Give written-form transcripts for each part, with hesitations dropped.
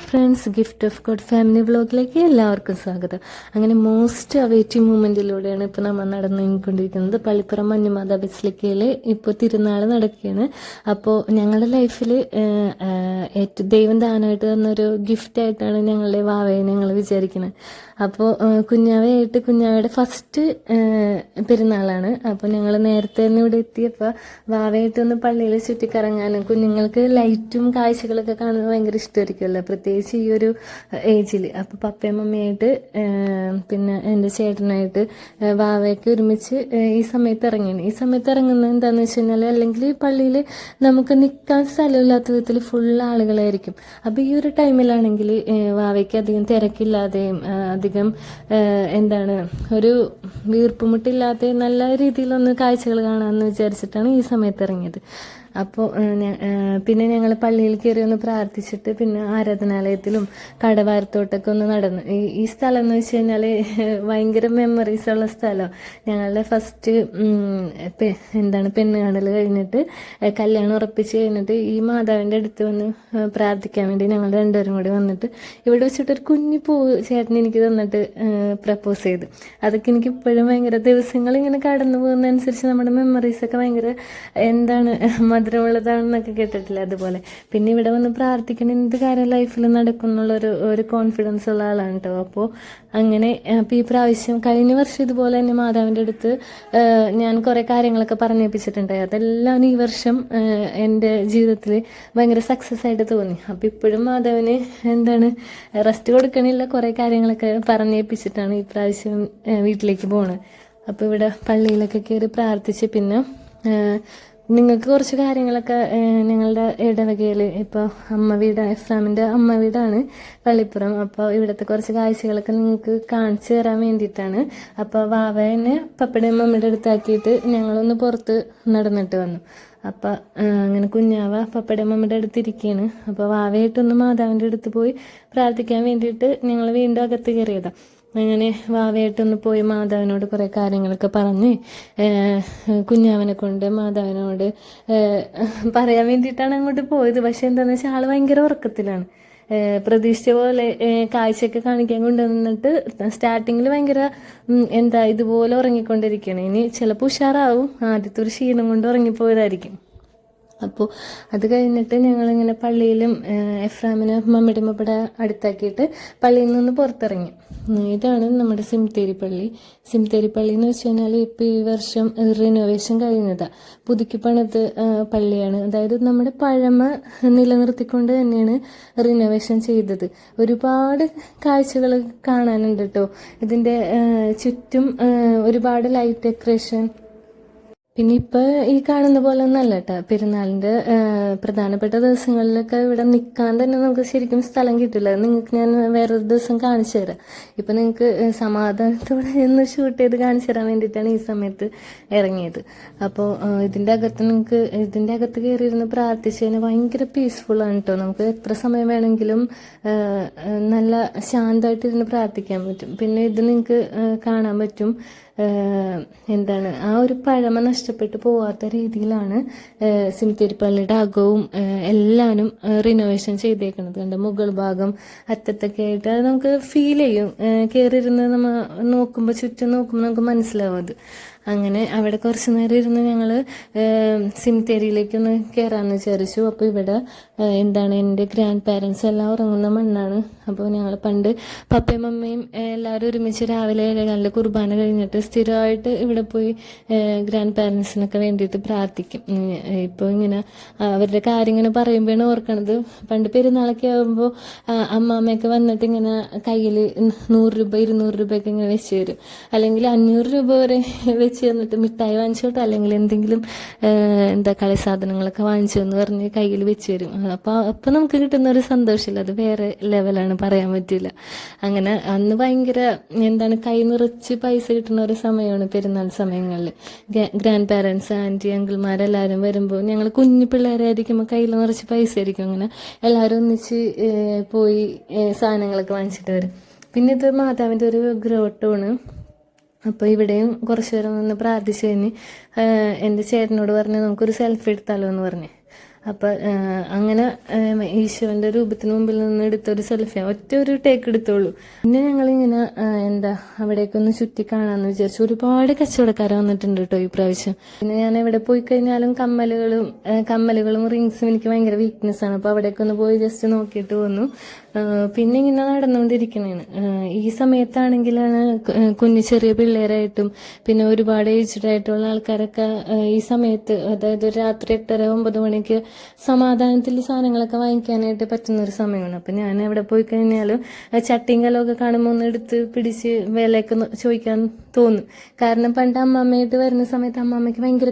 Friends, gift of God family വ്ളോഗിലേക്ക് എല്ലാവർക്കും സ്വാഗതം. അങ്ങനെ മോസ്റ്റ് അവൈറ്റിംഗ് മൂമെൻറ്റിലൂടെയാണ് ഇപ്പോൾ നമ്മൾ നടന്നുകൊണ്ടിരിക്കുന്നത്. പള്ളിപ്പുറം മഞ്ഞുമാതാ ബസിലിക്കയിൽ ഇപ്പോൾ തിരുനാൾ നടക്കുകയാണ്. അപ്പോൾ ഞങ്ങളുടെ ലൈഫിൽ ഏറ്റവും ദൈവം ദാനമായിട്ട് തന്നൊരു ഗിഫ്റ്റായിട്ടാണ് ഞങ്ങളുടെ വാവയെ ഞങ്ങൾ വിചാരിക്കുന്നത്. അപ്പോൾ കുഞ്ഞാവയുടെ ഫസ്റ്റ് പെരുന്നാളാണ്. അപ്പോൾ ഞങ്ങൾ നേരത്തെ തന്നെ ഇവിടെ എത്തിയപ്പോൾ വാവയായിട്ടൊന്ന് പള്ളിയിൽ ചുറ്റിക്കറങ്ങാനും, കുഞ്ഞുങ്ങൾക്ക് ലൈറ്റും കാഴ്ചകളൊക്കെ കാണുന്നത് ഭയങ്കര ഇഷ്ടമായിരിക്കുമല്ലോ, പ്രത്യേകിച്ച് ഈ ഒരു ഏജിൽ. അപ്പോൾ പപ്പയും മമ്മിയായിട്ട് പിന്നെ എൻ്റെ ചേട്ടനായിട്ട് വാവയൊക്കെ ഒരുമിച്ച് ഈ സമയത്ത് ഇറങ്ങിയാണ്. ഈ സമയത്ത് ഇറങ്ങുന്നത് എന്താണെന്ന് വെച്ച് കഴിഞ്ഞാൽ, അല്ലെങ്കിൽ പള്ളിയിൽ നമുക്ക് നിൽക്കാൻ സ്ഥലമില്ലാത്ത വിധത്തിൽ ഫുൾ ആളുകളായിരിക്കും. അപ്പോൾ ഈ ഒരു ടൈമിലാണെങ്കിൽ വാവയ്ക്ക് അധികം തിരക്കില്ലാതെയും അധികം ഒരു വീർപ്പുമുട്ടില്ലാത്ത നല്ല രീതിയിലൊന്ന് കാഴ്ചകൾ കാണാമെന്ന് വിചാരിച്ചിട്ടാണ് ഈ സമയത്ത് ഇറങ്ങിയത്. അപ്പോൾ പിന്നെ ഞങ്ങൾ പള്ളിയിൽ കയറി ഒന്ന് പ്രാർത്ഥിച്ചിട്ട് പിന്നെ ആരാധനാലയത്തിലും കടവാരത്തോട്ടൊക്കെ ഒന്ന് നടന്നു. ഈ സ്ഥലം എന്ന് വെച്ച് കഴിഞ്ഞാൽ ഭയങ്കര മെമ്മറീസ് ഉള്ള സ്ഥലം. ഞങ്ങളുടെ ഫസ്റ്റ് പെണ്ണ് കാണൽ കഴിഞ്ഞിട്ട് കല്യാണം ഉറപ്പിച്ച് കഴിഞ്ഞിട്ട് ഈ മാതാവിൻ്റെ അടുത്ത് വന്ന് പ്രാർത്ഥിക്കാൻ വേണ്ടി ഞങ്ങൾ രണ്ടുപേരും കൂടി വന്നിട്ട് ഇവിടെ വെച്ചിട്ടൊരു കുഞ്ഞു പൂവ് ചേട്ടൻ എനിക്ക് തന്നിട്ട് പ്രപ്പോസ് ചെയ്തു. അതൊക്കെ എനിക്ക് ഇപ്പോഴും ഭയങ്കര ദിവസങ്ങൾ ഇങ്ങനെ കടന്നു പോകുന്നതനുസരിച്ച് നമ്മുടെ മെമ്മറീസൊക്കെ ഭയങ്കര മധുരമുള്ളതാണെന്നൊക്കെ കേട്ടിട്ടില്ല. അതുപോലെ പിന്നെ ഇവിടെ വന്ന് പ്രാർത്ഥിക്കണം, എന്ത് കാര്യം ലൈഫിൽ നടക്കുന്നുള്ളൊരു കോൺഫിഡൻസ് ഉള്ള ആളാണ് കേട്ടോ. അപ്പോൾ ഈ പ്രാവശ്യം കഴിഞ്ഞ വർഷം ഇതുപോലെ തന്നെ മാതാവിൻ്റെ അടുത്ത് ഞാൻ കുറേ കാര്യങ്ങളൊക്കെ പറഞ്ഞേൽപ്പിച്ചിട്ടുണ്ടായി. അതെല്ലാം ഈ വർഷം എൻ്റെ ജീവിതത്തിൽ ഭയങ്കര സക്സസ് ആയിട്ട് തോന്നി. അപ്പോൾ ഇപ്പോഴും മാതാവിന് റെസ്റ്റ് കൊടുക്കണില്ല, കുറേ കാര്യങ്ങളൊക്കെ പറഞ്ഞേൽപ്പിച്ചിട്ടാണ് ഈ പ്രാവശ്യം വീട്ടിലേക്ക് പോകുന്നത്. അപ്പോൾ ഇവിടെ പള്ളിയിലൊക്കെ കയറി പ്രാർത്ഥിച്ച് പിന്നെ നിങ്ങൾക്ക് കുറച്ച് കാര്യങ്ങളൊക്കെ ഞങ്ങളുടെ ഇടവകയിൽ ഇപ്പോൾ എഫ്രാമിൻ്റെ അമ്മ വീടാണ് പള്ളിപ്പുറം. അപ്പോൾ ഇവിടുത്തെ കുറച്ച് കാഴ്ചകളൊക്കെ നിങ്ങൾക്ക് കാണിച്ചു തരാൻ വേണ്ടിയിട്ടാണ്. അപ്പോൾ വാവേനെ പപ്പടയും മമ്മിയുടെ അടുത്താക്കിയിട്ട് ഞങ്ങളൊന്ന് പുറത്ത് നടന്നിട്ട് വന്നു. അപ്പം അങ്ങനെ കുഞ്ഞാവ പപ്പടയും മമ്മിയുടെ അടുത്തിരിക്കുകയാണ്. അപ്പോൾ വാവയായിട്ടൊന്ന് മാതാവിൻ്റെ അടുത്ത് പോയി പ്രാർത്ഥിക്കാൻ വേണ്ടിയിട്ട് ഞങ്ങൾ വീണ്ടും അകത്ത് കയറിയതാണ്. അങ്ങനെ വാവയായിട്ടൊന്ന് പോയി മാതാവിനോട് കുറേ കാര്യങ്ങളൊക്കെ പറഞ്ഞ് കുഞ്ഞാവനെ കൊണ്ട് മാതാവിനോട് പറയാൻ വേണ്ടിയിട്ടാണ് അങ്ങോട്ട് പോയത്. പക്ഷെ എന്താണെന്ന് വെച്ചാൽ ആൾ ഭയങ്കര ഉറക്കത്തിലാണ്. പ്രതീക്ഷിച്ച പോലെ കാഴ്ചയൊക്കെ കാണിക്കാൻ കൊണ്ടുവന്നിട്ട് സ്റ്റാർട്ടിങ്ങിൽ ഭയങ്കര ഇതുപോലെ ഉറങ്ങിക്കൊണ്ടിരിക്കുകയാണ്. ഇനി ചിലപ്പോൾ ഉഷാറാവും, ആദ്യത്തെ ഒരു ക്ഷീണം കൊണ്ട് ഉറങ്ങിപ്പോയതായിരിക്കും. അപ്പോൾ അത് കഴിഞ്ഞിട്ട് ഞങ്ങളിങ്ങനെ പള്ളിയിലും എഫ്രാമിനെ മമ്മിയുടെ മപ്പടെ അടുത്താക്കിയിട്ട് പള്ളിയിൽ നിന്ന് പുറത്തിറങ്ങി. ഇതാണ് നമ്മുടെ സിംതേരി പള്ളി എന്ന് വെച്ച് കഴിഞ്ഞാൽ ഇപ്പോൾ ഈ വർഷം റിനോവേഷൻ കഴിഞ്ഞതാണ്. പുതുക്കി പണിത് പള്ളിയാണ്. അതായത് നമ്മുടെ പഴമ നിലനിർത്തിക്കൊണ്ട് തന്നെയാണ് റിനോവേഷൻ ചെയ്തത്. ഒരുപാട് കാഴ്ചകൾ കാണാനുണ്ട് കേട്ടോ. ഇതിൻ്റെ ചുറ്റും ഒരുപാട് ലൈറ്റ് ഡെക്കറേഷൻ. പിന്നെ ഇപ്പോൾ ഈ കാണുന്ന പോലെ ഒന്നല്ല കേട്ടോ. പെരുന്നാളിൻ്റെ പ്രധാനപ്പെട്ട ദിവസങ്ങളിലൊക്കെ ഇവിടെ നിൽക്കാൻ തന്നെ നമുക്ക് ശരിക്കും സ്ഥലം കിട്ടില്ല. നിങ്ങൾക്ക് ഞാൻ വേറൊരു ദിവസം കാണിച്ചു തരാം. ഇപ്പം നിങ്ങൾക്ക് സമാധാനത്തോടെ ഒന്ന് ഷൂട്ട് ചെയ്ത് കാണിച്ചു തരാൻ വേണ്ടിയിട്ടാണ് ഈ സമയത്ത് ഇറങ്ങിയത്. അപ്പോൾ ഇതിൻ്റെ അകത്ത് കയറിയിരുന്ന് പ്രാർത്ഥിച്ച് കഴിഞ്ഞാൽ ഭയങ്കര പീസ്ഫുള്ളാണ് കേട്ടോ. നമുക്ക് എത്ര സമയം വേണമെങ്കിലും നല്ല ശാന്തമായിട്ടിരുന്ന് പ്രാർത്ഥിക്കാൻ പറ്റും. പിന്നെ ഇത് നിങ്ങൾക്ക് കാണാൻ പറ്റും ആ ഒരു പഴമ നഷ്ടപ്പെട്ടു പോവാത്ത രീതിയിലാണ് സിംതേരി പള്ളിയുടെ അകവും എല്ലാവരും റിനോവേഷൻ ചെയ്തേക്കുന്നത്. കണ്ട് മുകൾ ഭാഗം അറ്റത്തൊക്കെ ആയിട്ട് അത് നമുക്ക് ഫീൽ ചെയ്യും. കയറിയിരുന്ന് നമ്മൾ ചുറ്റും നോക്കുമ്പോൾ നമുക്ക് മനസ്സിലാവും അത്. അങ്ങനെ അവിടെ കുറച്ച് നേരം ഇരുന്ന് ഞങ്ങൾ സിംതേരിയിലേക്കൊന്ന് കയറാമെന്ന് വിചാരിച്ചു. അപ്പോൾ ഇവിടെ എൻ്റെ ഗ്രാൻഡ് പാരൻസ് എല്ലാം ഉറങ്ങുന്ന മണ്ണാണ്. അപ്പോൾ ഞങ്ങൾ പണ്ട് പപ്പയും മമ്മയും എല്ലാവരും ഒരുമിച്ച് രാവിലെ നല്ല കുർബാന കഴിഞ്ഞിട്ട് സ്ഥിരമായിട്ട് ഇവിടെ പോയി ഗ്രാൻഡ് പാരൻസിനൊക്കെ വേണ്ടിയിട്ട് പ്രാർത്ഥിക്കും. ഇപ്പോൾ ഇങ്ങനെ അവരുടെ കാര്യം ഇങ്ങനെ പറയുമ്പോഴാണ് ഓർക്കണത്. പണ്ട് പെരുന്നാളൊക്കെ ആകുമ്പോൾ അമ്മാമ്മയൊക്കെ വന്നിട്ട് ഇങ്ങനെ കയ്യിൽ 100 രൂപ 200 രൂപയൊക്കെ ഇങ്ങനെ വെച്ച് തരും. അല്ലെങ്കിൽ 500 രൂപ വരെ വെച്ച് തന്നിട്ട് മിഠായി വാങ്ങിച്ചോട്ടോ അല്ലെങ്കിൽ എന്തെങ്കിലും കളി സാധനങ്ങളൊക്കെ വാങ്ങിച്ചു എന്ന് പറഞ്ഞ് കയ്യിൽ വെച്ച് തരും. അപ്പോൾ നമുക്ക് കിട്ടുന്ന ഒരു സന്തോഷമില്ല, അത് വേറെ ലെവലാണ്, പറയാൻ പറ്റില്ല. അങ്ങനെ അന്ന് ഭയങ്കര കൈ നിറച്ച് പൈസ കിട്ടുന്ന ഒരു സമയമാണ് പെരുന്നാൾ സമയങ്ങളിൽ. ഗ്രാൻഡ് പാരൻസ്, ആൻറ്റി, അങ്കിൾമാരെല്ലാവരും വരുമ്പോൾ ഞങ്ങൾ കുഞ്ഞു പിള്ളേരായിരിക്കുമ്പോൾ കയ്യിൽ നിറച്ച് പൈസ ആയിരിക്കും. അങ്ങനെ എല്ലാവരും ഒന്നിച്ച് പോയി സാധനങ്ങളൊക്കെ വാങ്ങിച്ചിട്ട് വരും. പിന്നെ ഇത് മാതാവിൻ്റെ ഒരു ഗ്രോട്ടമാണ്. അപ്പോൾ ഇവിടെയും കുറച്ച് നേരം നിന്ന് പ്രാർത്ഥിച്ച് കഴിഞ്ഞ് എൻ്റെ ചേട്ടനോട് പറഞ്ഞ് നമുക്കൊരു സെൽഫി എടുത്താലോ എന്ന് പറഞ്ഞ്. അപ്പം അങ്ങനെ ഈശോന്റെ രൂപത്തിന് മുമ്പിൽ നിന്ന് എടുത്തൊരു സെൽഫിയാണ്, ഒറ്റ ഒരു ടേക്ക് എടുത്തോളൂ. പിന്നെ ഞങ്ങളിങ്ങനെ അവിടേക്കൊന്ന് ചുറ്റി കാണാമെന്ന് വിചാരിച്ചു. ഒരുപാട് കച്ചവടക്കാർ വന്നിട്ടുണ്ട് കേട്ടോ ഈ പ്രാവശ്യം. പിന്നെ ഞാൻ എവിടെ പോയി കഴിഞ്ഞാലും കമ്മലുകളും റിങ്സും എനിക്ക് ഭയങ്കര വീക്ക്നെസ് ആണ്. അപ്പോൾ അവിടേക്കൊന്ന് പോയി ജസ്റ്റ് നോക്കിയിട്ട് വന്നു. പിന്നെ ഇങ്ങനെ നടന്നുകൊണ്ടിരിക്കണേണ്. ഈ സമയത്താണെങ്കിലാണ് കുഞ്ഞു ചെറിയ പിള്ളേരായിട്ടും പിന്നെ ഒരുപാട് ഏജ്ഡ് ആയിട്ടുള്ള ആൾക്കാരൊക്കെ ഈ സമയത്ത്, അതായത് ഒരു രാത്രി 8:30-9 മണിക്ക് സമാധാനത്തിൽ സാധനങ്ങളൊക്കെ വാങ്ങിക്കാനായിട്ട് പറ്റുന്ന ഒരു സമയമാണ്. അപ്പം ഞാൻ എവിടെ പോയി കഴിഞ്ഞാലും ചട്ടിയും കലമൊക്കെ കാണുമ്പോൾ ഒന്ന് എടുത്ത് പിടിച്ച് വിലയൊക്കെ ചോദിക്കാൻ തോന്നും. കാരണം പണ്ട് അമ്മമ്മയായിട്ട് വരുന്ന സമയത്ത് അമ്മമ്മയ്ക്ക് ഭയങ്കര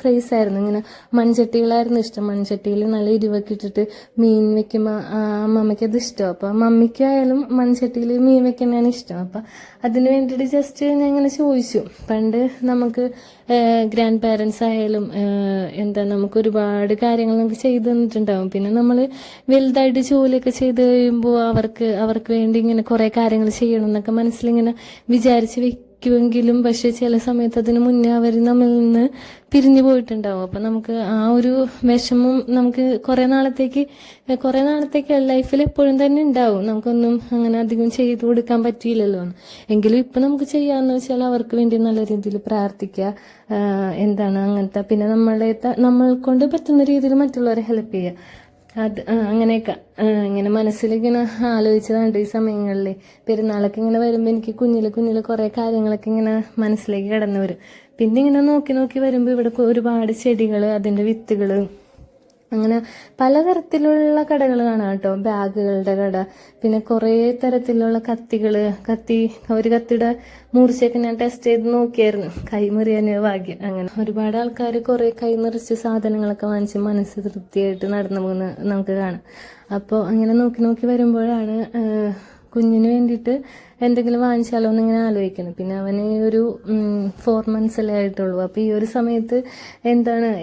ക്രേസ് ആയിരുന്നു. ഇങ്ങനെ മൺചട്ടികളായിരുന്നു ഇഷ്ടം. മൺചട്ടിയിൽ നല്ല ഇരുവൊക്കെ ഇട്ടിട്ട് മീൻ വെക്കുമ്പോൾ അമ്മമ്മയ്ക്ക് അത് ഇഷ്ടം. അപ്പോൾ മമ്മിക്കായാലും മൺചട്ടിയിൽ മീൻ വെക്കാനാണ് ഇഷ്ടം. അപ്പം അതിന് വേണ്ടിയിട്ട് ജസ്റ്റ് ഞാൻ ഇങ്ങനെ ചോദിച്ചു. പണ്ട് നമുക്ക് ഗ്രാൻഡ് പാരൻസ് ആയാലും നമുക്ക് ഒരുപാട് കാര്യങ്ങൾ നമുക്ക് ചെയ്തു തന്നിട്ടുണ്ടാവും. പിന്നെ നമ്മൾ വലുതായിട്ട് ജോലിയൊക്കെ ചെയ്ത് കഴിയുമ്പോൾ അവർക്ക് വേണ്ടി ഇങ്ങനെ കുറേ കാര്യങ്ങൾ ചെയ്യണം എന്നൊക്കെ മനസ്സിലിങ്ങനെ വിചാരിച്ച് വെക്കുമെങ്കിലും പക്ഷെ ചില സമയത്ത് അതിന് മുന്നേ അവർ നമ്മളിൽ നിന്ന് പിരിഞ്ഞു പോയിട്ടുണ്ടാവും. അപ്പം നമുക്ക് ആ ഒരു വിഷമം നമുക്ക് കുറേ നാളത്തേക്ക് ലൈഫിൽ എപ്പോഴും തന്നെ ഉണ്ടാവും. നമുക്കൊന്നും അങ്ങനെ അധികം ചെയ്തു കൊടുക്കാൻ പറ്റിയില്ലല്ലോ. എങ്കിലും ഇപ്പം നമുക്ക് ചെയ്യാമെന്ന് വെച്ചാൽ അവർക്ക് വേണ്ടി നല്ല രീതിയിൽ പ്രാർത്ഥിക്കുക, അങ്ങനത്തെ. പിന്നെ നമ്മൾ കൊണ്ട് പറ്റുന്ന രീതിയിൽ മറ്റുള്ളവരെ ഹെൽപ്പ് ചെയ്യുക. അങ്ങനെയൊക്കെ ഇങ്ങനെ മനസ്സിലിങ്ങനെ ആലോചിച്ചതാണ് ഈ സമയങ്ങളിൽ. പെരുന്നാളൊക്കെ ഇങ്ങനെ വരുമ്പോൾ എനിക്ക് കുഞ്ഞിൽ കുറേ കാര്യങ്ങളൊക്കെ ഇങ്ങനെ മനസ്സിലേക്ക് കടന്നു വരും. പിന്നെ ഇങ്ങനെ നോക്കി വരുമ്പോൾ ഇവിടെ ഒരുപാട് ചെടികൾ, അതിൻ്റെ വിത്തുകൾ, അങ്ങനെ പലതരത്തിലുള്ള കടകൾ കാണാം കേട്ടോ. ബാഗുകളുടെ കട, പിന്നെ കുറേ തരത്തിലുള്ള ഒരു കത്തിയുടെ മൂർച്ചയൊക്കെ ഞാൻ ടെസ്റ്റ് ചെയ്ത് നോക്കിയായിരുന്നു. കൈമുറിയാന് ഭാഗ്യം. അങ്ങനെ ഒരുപാട് ആൾക്കാർ കുറേ കൈ നിറച്ച് സാധനങ്ങളൊക്കെ വാങ്ങിച്ച് മനസ്സ് തൃപ്തിയായിട്ട് നടന്നു പോകുന്ന നമുക്ക് കാണാം. അപ്പോൾ അങ്ങനെ നോക്കി വരുമ്പോഴാണ് കുഞ്ഞിന് വേണ്ടിയിട്ട് എന്തെങ്കിലും വാങ്ങിച്ചാലോ എന്നിങ്ങനെ ആലോചിക്കണം. പിന്നെ അവന് ഒരു 4 months അല്ലേ ആയിട്ടുള്ളൂ. അപ്പോൾ ഈ ഒരു സമയത്ത്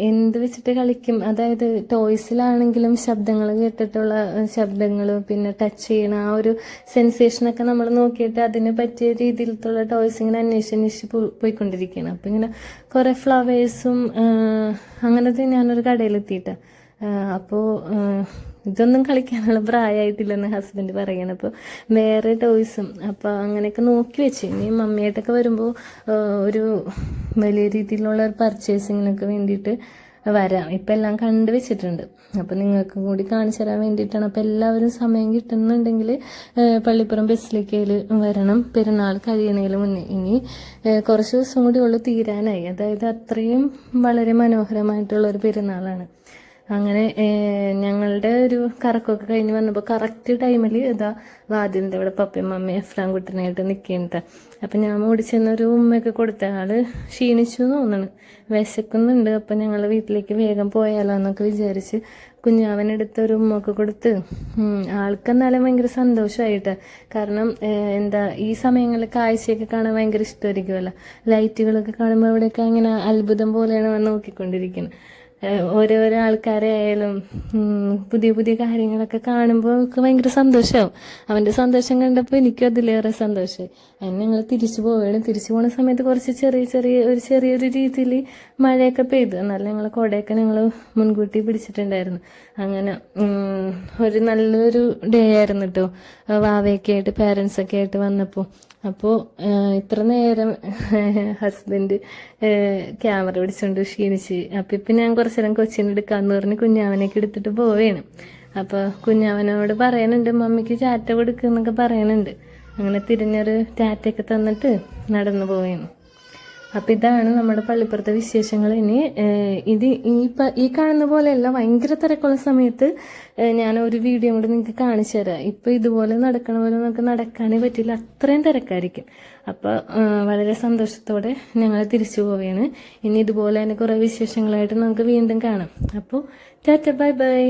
എന്ത് വെച്ചിട്ട് കളിക്കും, അതായത് ടോയ്സിലാണെങ്കിലും ശബ്ദങ്ങൾ കേട്ടിട്ടുള്ള ശബ്ദങ്ങൾ, പിന്നെ ടച്ച് ചെയ്യണ ആ ഒരു സെൻസേഷനൊക്കെ നമ്മൾ നോക്കിയിട്ട് അതിന് പറ്റിയ രീതിയിലുള്ള ടോയ്സ് ഇങ്ങനെ അന്വേഷിച്ച് പോയിക്കൊണ്ടിരിക്കുകയാണ്. അപ്പോൾ ഇങ്ങനെ കുറേ ഫ്ലവേഴ്സും അങ്ങനത്തെ ഞാനൊരു കടയിലെത്തിയിട്ടാണ്. അപ്പോൾ ഇതൊന്നും കളിക്കാനുള്ള പ്രായമായിട്ടില്ലെന്ന് ഹസ്ബൻഡ് പറയണം. അപ്പോൾ വേറെ ടോയ്സും അപ്പോൾ അങ്ങനെയൊക്കെ നോക്കി വെച്ച് ഇനി മമ്മിയായിട്ടൊക്കെ വരുമ്പോൾ ഒരു വലിയ രീതിയിലുള്ള ഒരു പർച്ചേസിങ്ങിനൊക്കെ വേണ്ടിയിട്ട് വരാം. ഇപ്പം എല്ലാം കണ്ടു വെച്ചിട്ടുണ്ട്. അപ്പം നിങ്ങൾക്കും കൂടി കാണിച്ചു തരാൻ വേണ്ടിയിട്ടാണ്. അപ്പം എല്ലാവരും സമയം കിട്ടുന്നുണ്ടെങ്കിൽ പള്ളിപ്പുറം ബസിലിക്കയിൽ വരണം. പെരുന്നാൾ കഴിയണേൽ മുന്നേ. ഇനി കുറച്ച് ദിവസം കൂടി ഉള്ളു തീരാനായി. അതായത് അത്രയും വളരെ മനോഹരമായിട്ടുള്ളൊരു പെരുന്നാളാണ്. അങ്ങനെ ഞങ്ങളുടെ ഒരു കറക്കമൊക്കെ കഴിഞ്ഞ് വന്നപ്പോൾ കറക്റ്റ് ടൈമിൽ വാതിലിൻ്റെ അവിടെ പപ്പയും മമ്മയും എഫ്രാൻകുട്ടനായിട്ട് നിൽക്കുന്നത്. അപ്പം ഞാൻ ഓടിച്ചെന്നൊരു ഉമ്മയൊക്കെ കൊടുത്ത ആൾ ക്ഷീണിച്ചു തോന്നണ്, വിശക്കുന്നുണ്ട്. അപ്പം ഞങ്ങൾ വീട്ടിലേക്ക് വേഗം പോയാലോ എന്നൊക്കെ വിചാരിച്ച് കുഞ്ഞാവനെടുത്തൊരു ഉമ്മയൊക്കെ കൊടുത്ത് ആൾക്കെന്നാലും ഭയങ്കര സന്തോഷമായിട്ട്. കാരണം ഈ സമയങ്ങളിൽ കാഴ്ചയൊക്കെ കാണാൻ ഭയങ്കര ഇഷ്ടമായിരിക്കുമല്ലോ. ലൈറ്റുകളൊക്കെ കാണുമ്പോൾ അവിടെയൊക്കെ അങ്ങനെ അത്ഭുതം പോലെയാണ് നോക്കിക്കൊണ്ടിരിക്കുന്നത്. ഓരോരോ ആൾക്കാരെ ആയാലും പുതിയ കാര്യങ്ങളൊക്കെ കാണുമ്പോൾ ഒക്കെ ഭയങ്കര സന്തോഷമാവും. അവൻ്റെ സന്തോഷം കണ്ടപ്പോൾ എനിക്കും അതിലേറെ സന്തോഷമായി. അതിന് ഞങ്ങൾ തിരിച്ചു പോവുകയാണ്. സമയത്ത് കുറച്ച് ചെറിയൊരു രീതിയിൽ മഴയൊക്കെ പെയ്തു. എന്നാലും ഞങ്ങൾ കുടയൊക്കെ ഞങ്ങൾ മുൻകൂട്ടി പിടിച്ചിട്ടുണ്ടായിരുന്നു. അങ്ങനെ ഒരു നല്ലൊരു ഡേ ആയിരുന്നു കേട്ടോ. വാവയൊക്കെ ആയിട്ട് പാരൻസൊക്കെ ആയിട്ട് വന്നപ്പോൾ. അപ്പോൾ ഇത്ര നേരം ഹസ്ബൻഡ് ക്യാമറ പിടിച്ചുകൊണ്ട് ക്ഷീണിച്ച്. അപ്പം ഇപ്പം ഞാൻ കുറച്ച് നേരം കൊച്ചിനെ എടുക്കാമെന്ന് പറഞ്ഞ് കുഞ്ഞാവനൊക്കെ എടുത്തിട്ട് പോവുകയാണ്. അപ്പോൾ കുഞ്ഞാവനോട് പറയുന്നുണ്ട് മമ്മിക്ക് ടാറ്റ കൊടുക്കുന്നൊക്കെ പറയുന്നുണ്ട്. അങ്ങനെ തിരിഞ്ഞൊരു ടാറ്റയൊക്കെ തന്നിട്ട് നടന്നു പോവുകയാണ്. അപ്പം ഇതാണ് നമ്മുടെ പള്ളിപ്പുറത്തെ വിശേഷങ്ങൾ. ഇനി ഈ കാണുന്ന പോലെയല്ല, ഭയങ്കര തിരക്കുള്ള സമയത്ത് ഞാൻ ഒരു വീഡിയോ കൂടി നിങ്ങൾക്ക് കാണിച്ചു തരാം. ഇപ്പം ഇതുപോലെ നടക്കണ പോലെ നമുക്ക് നടക്കാനേ പറ്റില്ല, അത്രയും തിരക്കായിരിക്കും. അപ്പോൾ വളരെ സന്തോഷത്തോടെ ഞങ്ങൾ തിരിച്ചു പോവുകയാണ്. ഇനി ഇതുപോലെ തന്നെ കുറേ വിശേഷങ്ങളായിട്ട് നമുക്ക് വീണ്ടും കാണാം. അപ്പോൾ ടാറ്റ, ബൈ ബൈ.